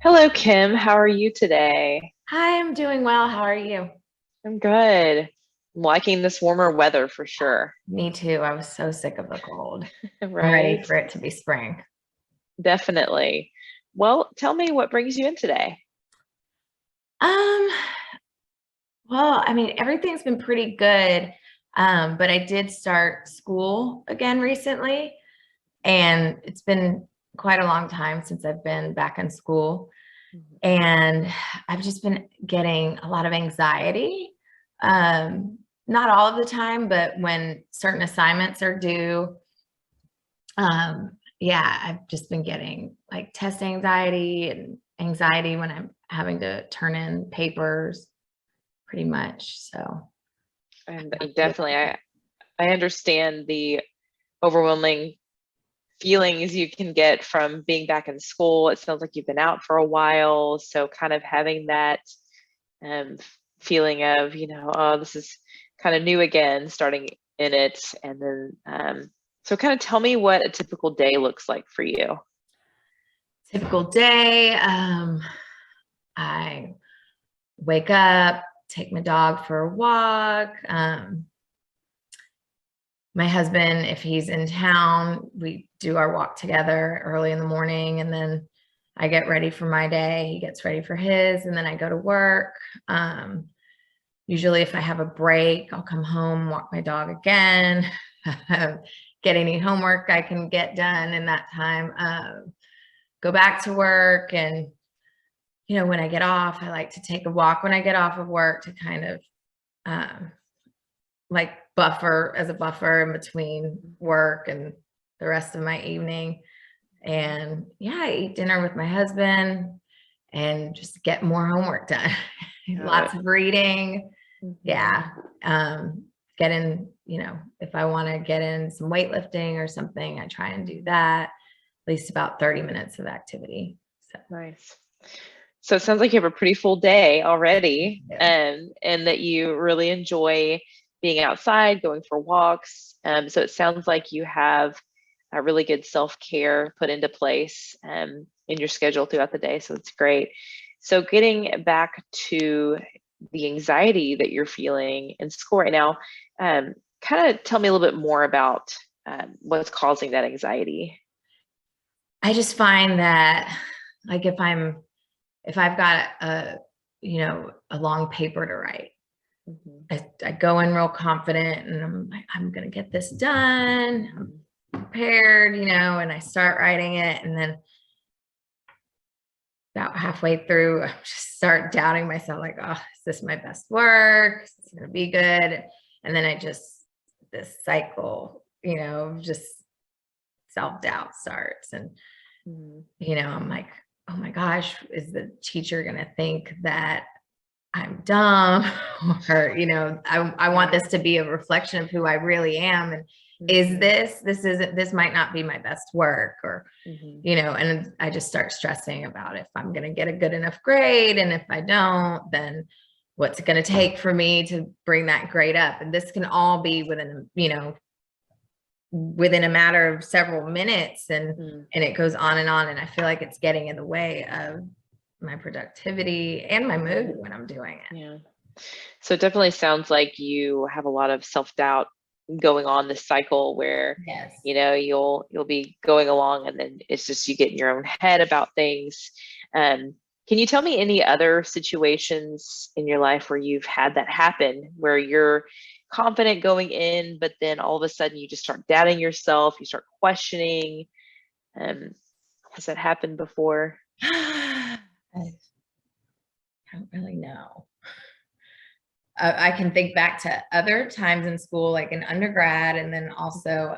Hello, Kim. How are you today? Hi, I'm doing well. How are you? I'm good. I'm liking this warmer weather for sure. Me too. I was so sick of the cold. I'm ready Right? for it to be spring. Definitely. Well, tell me what brings you in today. Um, everything's been pretty good. But I did start school again recently, and it's been quite a long time since I've been back in school. And I've just been getting a lot of anxiety. Not all of the time, but when certain assignments are due, yeah, I've just been getting like test anxiety and anxiety when I'm having to turn in papers pretty much. So I And have to get definitely, I understand the overwhelming feelings you can get from being back in school. It sounds like you've been out for a while. So, kind of having that um, feeling of, oh, this is kind of new again, starting in it. And then, so kind of tell me what a typical day looks like for you. typical day. I wake up, take my dog for a walk. My husband, if he's in town, we do our walk together early in the morning, and then I get ready for my day. He gets ready for his, and then I go to work. Usually, if I have a break, I'll come home, walk my dog again, get any homework I can get done in that time, go back to work. And, when I get off, I like to take a walk when I get off of work to kind of um, like buffer in between work and the rest of my evening. And yeah, I eat dinner with my husband and just get more homework done. Got it. Lots of reading. Mhm. Yeah. Get in, if I want to get in some weightlifting or something, I try and do that, at least about 30 minutes of activity. So Nice. So it sounds like you have a pretty full day already, yeah. and that you really enjoy being outside, going for walks. So it sounds like you have a really good self-care put into place in your schedule throughout the day. So it's great. So getting back to the anxiety that you're feeling in school right now, kind of tell me a little bit more about what's causing that anxiety. I just find that like if I've got a long paper to write, Mhm. I go in real confident and I'm like, I'm going to get this done. I'm Mhm. prepared, and I start writing it. And then about halfway through, I just start doubting myself, like, oh, is this my best work? Is this going to be good? And then this cycle, just self-doubt starts. And, Mhm. I'm like, oh my gosh, is the teacher going to think that I'm dumb? Or, I want Right. this to be a reflection of who I really am. And Mhm. this might not be my best work, or, Mhm. and I just start stressing about if I'm going to get a good enough grade. And if I don't, then what's it going to take for me to bring that grade up? And this can all be within a matter of several minutes, and Mm. it goes on and on. And I feel like it's getting in the way of my productivity and my mood Right. when I'm doing it. Yeah. So it definitely sounds like you have a lot of self-doubt going on this cycle where, Yes. you'll be going along and then it's just you get in your own head about things. Um, can you tell me any other situations in your life where you've had that happen, where you're confident going in, but then all of a sudden you just start doubting yourself, you start questioning? Um, has that happened before? I don't really know. I can think back to other times in school, like in undergrad, and then also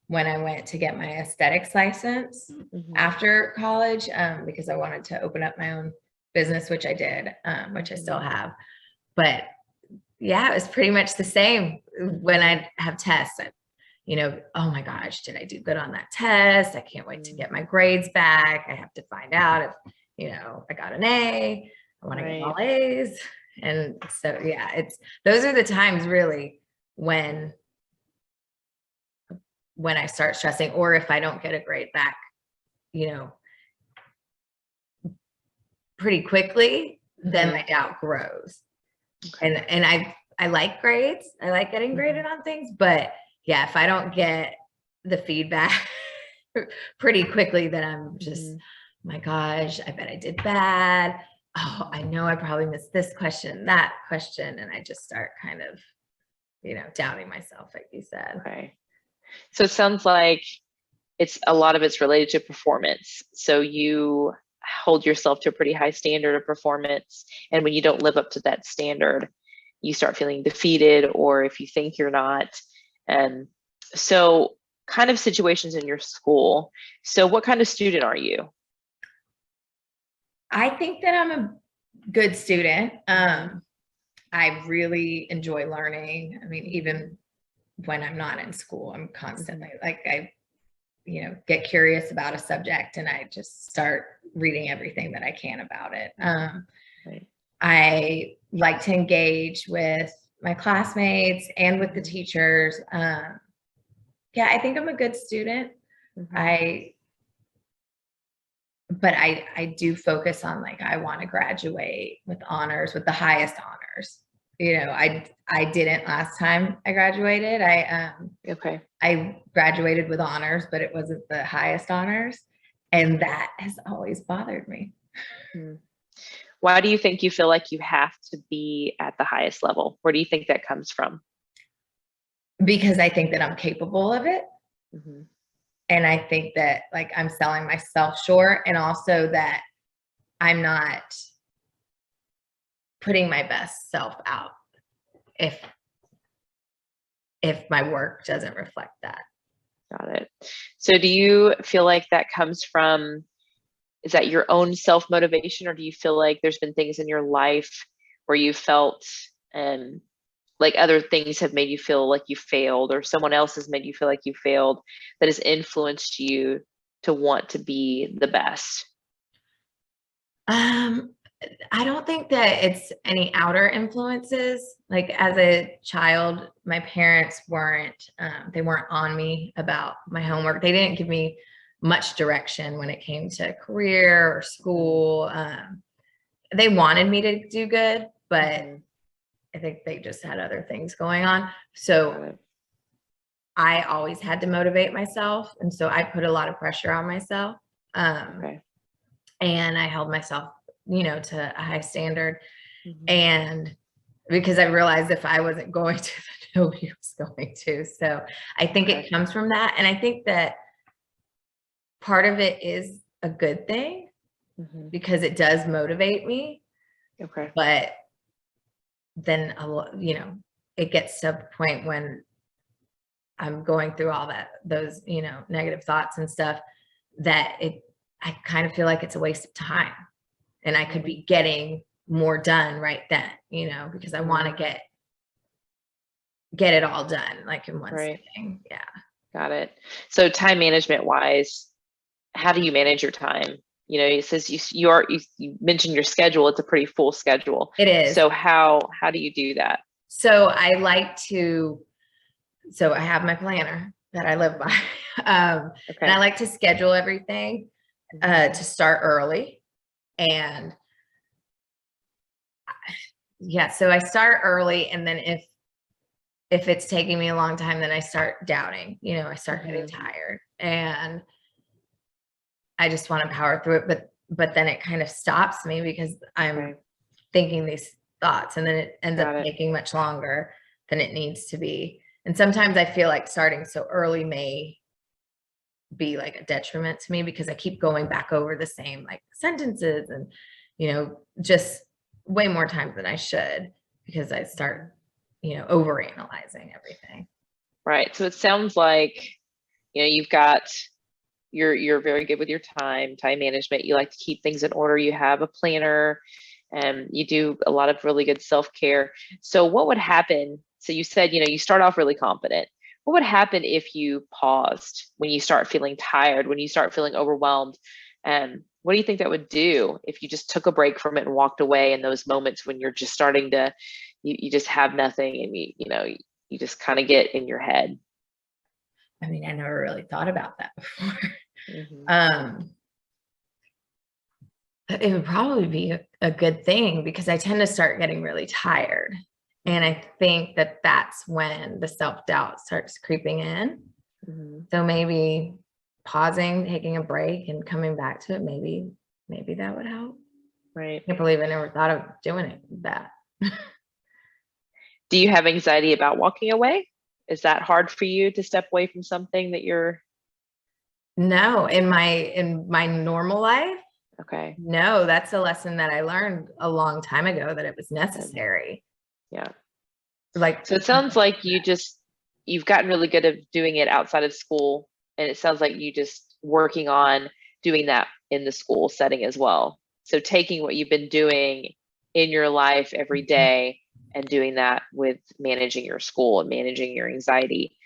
when I went to get my aesthetics license Hmm. after college, because I wanted to open up my own business, which I did, which I still Hmm. have. But yeah, it was pretty much the same when Hmm. I have tests. Oh my gosh, did I do good on that test? I can't wait to Hmm. get my grades back. I have to find out if, I got an A. I want to get all Right. A's. And so, yeah, those are the times really when, I start stressing, or if I don't get a grade back, you know, pretty quickly, then my doubt grows. And I like grades. I like getting graded on things, but yeah, if I don't get the feedback pretty quickly, then I'm just, my gosh, I bet I did bad. Oh, I know I probably missed this question, that question. And I just start kind of, doubting myself, like you said. Okay. So it sounds like a lot of it's related to performance. So you hold yourself to a pretty high standard of performance. And when you don't live up to that standard, you start feeling defeated, or if you think you're not. So kind of situations in your school. So what kind of student are you? I think that I'm a good student. I really enjoy learning. I mean, even when I'm not in school, I'm constantly like, I get curious about a subject and I just start reading everything that I can about it. Right. I like to engage with my classmates and with the teachers. Yeah, I think I'm a good student. But I do focus on, like, I want to graduate with honors, with the highest honors. I didn't last time I graduated. I graduated with honors, but it wasn't the highest honors. And that has always bothered me. Why do you think you feel like you have to be at the highest level? Where do you think that comes from? Because I think that I'm capable of it. And I think that, like, I'm selling myself short, and also that I'm not putting my best self out if my work doesn't reflect that. Got it. So do you feel like that comes from, is that your own self-motivation, or do you feel like there's been things in your life where you felt like other things have made you feel like you failed, or someone else has made you feel like you failed, that has influenced you to want to be the best? I don't think that it's any outer influences. Like, as a child, my parents weren't on me about my homework. They didn't give me much direction when it came to career or school. They wanted me to do good, but I think they just had other things going on. So I always had to motivate myself. And so I put a lot of pressure on myself. And I held myself, to a high standard. And because I realized if I wasn't going to, then nobody was going to. So I think it comes from that. And I think that part of it is a good thing because it does motivate me. But then, it gets to a point when I'm going through all those negative thoughts and stuff, that I kind of feel like it's a waste of time, and I could be getting more done right then, because I want to get it all done, like, in one sitting. Yeah. Got it. So time management wise, how do you manage your time? It says you mentioned your schedule. It's a pretty full schedule. It is. So how do you do that? So I have my planner that I live by. And I like to schedule everything to start early. And so I start early, and then if it's taking me a long time, then I start doubting, I start getting tired, and I just want to power through it. But then it kind of stops me because I'm thinking these thoughts, and then it ends up taking much longer than it needs to be. And sometimes I feel like starting so early may be like a detriment to me, because I keep going back over the same, like, sentences and, just way more times than I should, because I start, overanalyzing everything. Right. So it sounds like, you've got, you're very good with your time management. You like to keep things in order. You have a planner, and you do a lot of really good self-care. So what would happen? So you said, you start off really confident. What would happen if you paused when you start feeling tired, when you start feeling overwhelmed? What do you think that would do if you just took a break from it and walked away in those moments when you're just starting to, you just have nothing, and you just kind of get in your head? I mean, I never really thought about that before. It would probably be a good thing because I tend to start getting really tired. And I think that that's when the self-doubt starts creeping in. Mhm. So maybe pausing, taking a break and coming back to it, maybe that would help. Right. I can't believe I never thought of doing it that. Do you have anxiety about walking away? Is that hard for you to step away from something that you're No, in my normal life, okay? no, that's a lesson that I learned a long time ago that it was Good. necessary. Yeah. Like, So it sounds like you've gotten really good at doing it outside of school, and it sounds like you just working on doing that in the school setting as well. So taking what you've been doing in your life every day and doing that with managing your school and managing your anxiety.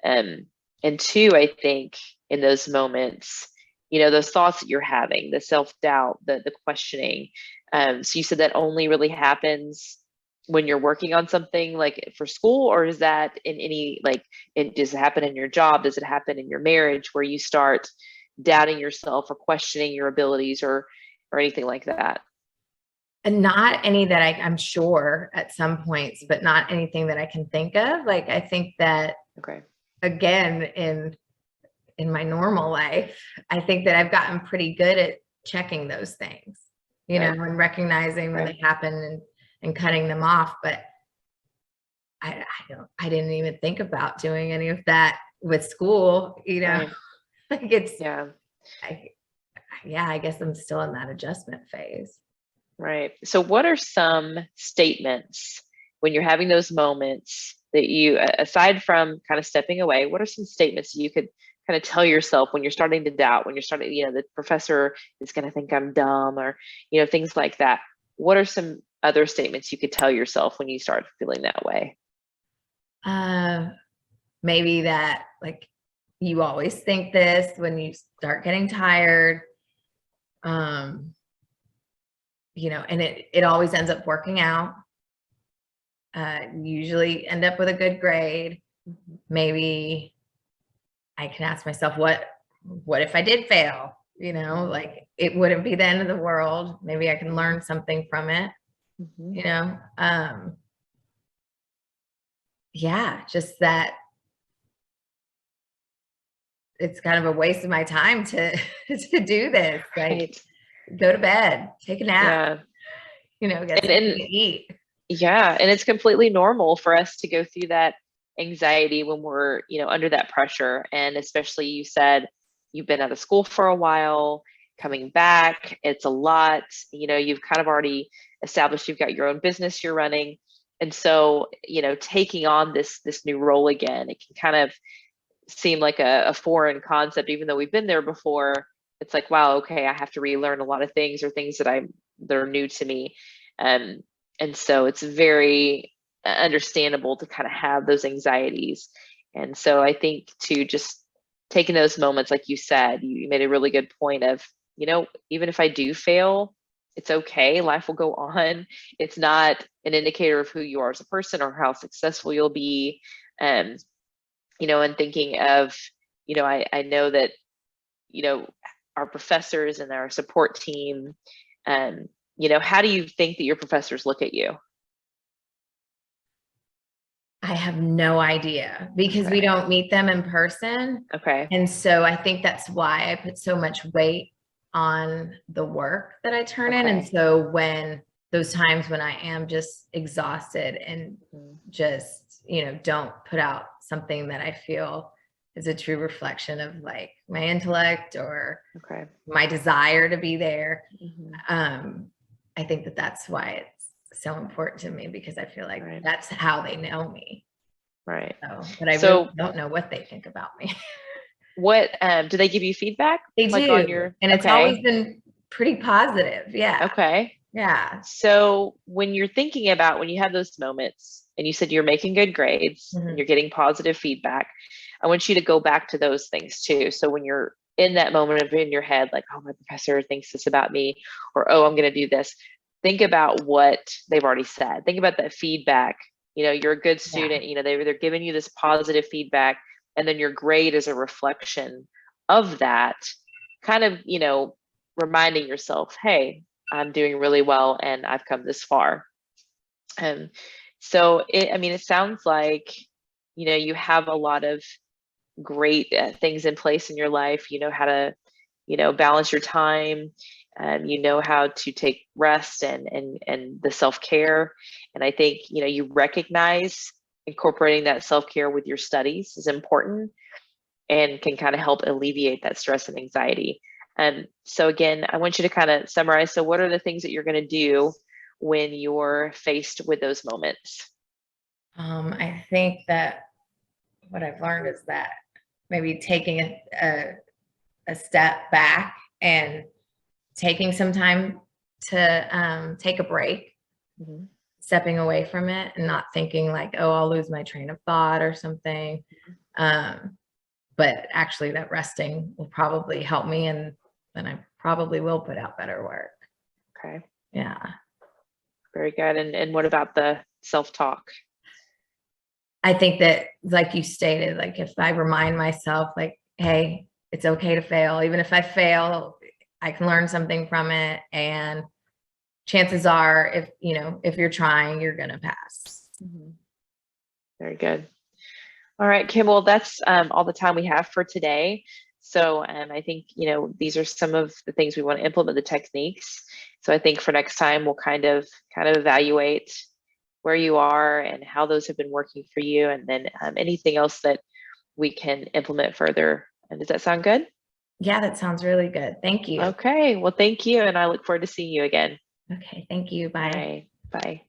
Um, and two, I think in those moments, those thoughts that you're having, the self-doubt, the questioning. So you said that only really happens when you're working on something like for school, or is that in any does it happen in your job? Does it happen in your marriage where you start doubting yourself or questioning your abilities or anything like that? and not any that I'm sure at some points, but not anything that I can think of. Like, I think that Okay. again, in my normal life, I think that I've gotten pretty good at checking those things, Good. and recognizing when they happen and cutting them off. But I didn't even think about doing any of that with school, Right. like it's, Yeah. I guess I'm still in that adjustment phase. Right. So what are some statements when you're having those moments that you, aside from kind of stepping away, what are some statements you could kind of tell yourself when you're starting to doubt, when you're starting, the professor is going to think I'm dumb, or, things like that. What are some other statements you could tell yourself when you start feeling that way? Maybe that, like, you always think this when you start getting tired, and it always ends up working out. Usually end up with a good grade. Maybe I can ask myself, what if I did fail? Like, it wouldn't be the end of the world. Maybe I can learn something from it. Yeah, just that it's kind of a waste of my time to to do this. Like, Right. go to bed, take a nap, get And, something and to eat. yeah, and it's completely normal for us to go through that anxiety when we're, under that pressure. And especially you said you've been out of school for a while, coming back, it's a lot, you've kind of already established you've got your own business you're running. And so, taking on this new role again, it can kind of seem like a foreign concept, even though we've been there before. It's like, wow, okay, I have to relearn a lot of things, or things that are new to me. Um, and so it's very understandable to kind of have those anxieties. And so I think to just taking those moments, like you said, you made a really good point of, even if I do fail, it's okay. Life will go on. It's not an indicator of who you are as a person or how successful you'll be. And, and thinking of, I know that, our professors and our support team, how do you think that your professors look at you? I have no idea because we Okay. don't meet them in person. Okay. And so I think that's why I put so much weight on the work that I turn in. And Okay. so when those times when I am just exhausted and just, don't put out something that I feel is a true reflection of like my intellect or Okay. my desire to be there. Mm-hmm. I think that that's why it's so important to me, because I feel like Right. that's how they know me. Right. But I So really don't know what they think about me. what, do they give you feedback? They Like on do. your, And it's always okay. been pretty positive. Yeah. Okay. Yeah. So when you're thinking about when you have those moments and you said you're making good grades and you're getting positive feedback, I want you to go back to those things too. So when you're in that moment of in your head, like, oh, my professor thinks this about me, or, oh, I'm going to do this. Think about what they've already said. Think about that feedback. You're a good student, they're giving you this positive feedback, and then your grade is a reflection of that, kind of, reminding yourself, hey, I'm doing really well and I've come this far. So it sounds like, you have a lot of great things in place in your life. You know how to, balance your time. You know how to take rest and the self-care. And I think, you recognize incorporating that self-care with your studies is important and can kind of help alleviate that stress and anxiety. So again, I want you to kind of summarize. So what are the things that you're going to do when you're faced with those moments? I think that what I've learned is that maybe taking a step back and taking some time to take a break, Mm-hmm. stepping away from it and not thinking like, oh, I'll lose my train of thought or something. But actually that resting will probably help me, and then I probably will put out better work. Okay. Yeah. Very good. And what about the self-talk? I think that, like you stated, like if I remind myself like, hey, it's okay to fail. Even if I fail, I can learn something from it. And chances are, if you're trying, you're going to pass. Mm-hmm. Very good. All right, Kim, well, that's all the time we have for today. So I think, these are some of the things we want to implement, the techniques. So I think for next time, we'll kind of evaluate where you are and how those have been working for you, and then anything else that we can implement further. And does that sound good? Yeah, that sounds really good. Thank you. Okay, well, thank you. And I look forward to seeing you again. Okay, thank you. All Bye. right, bye.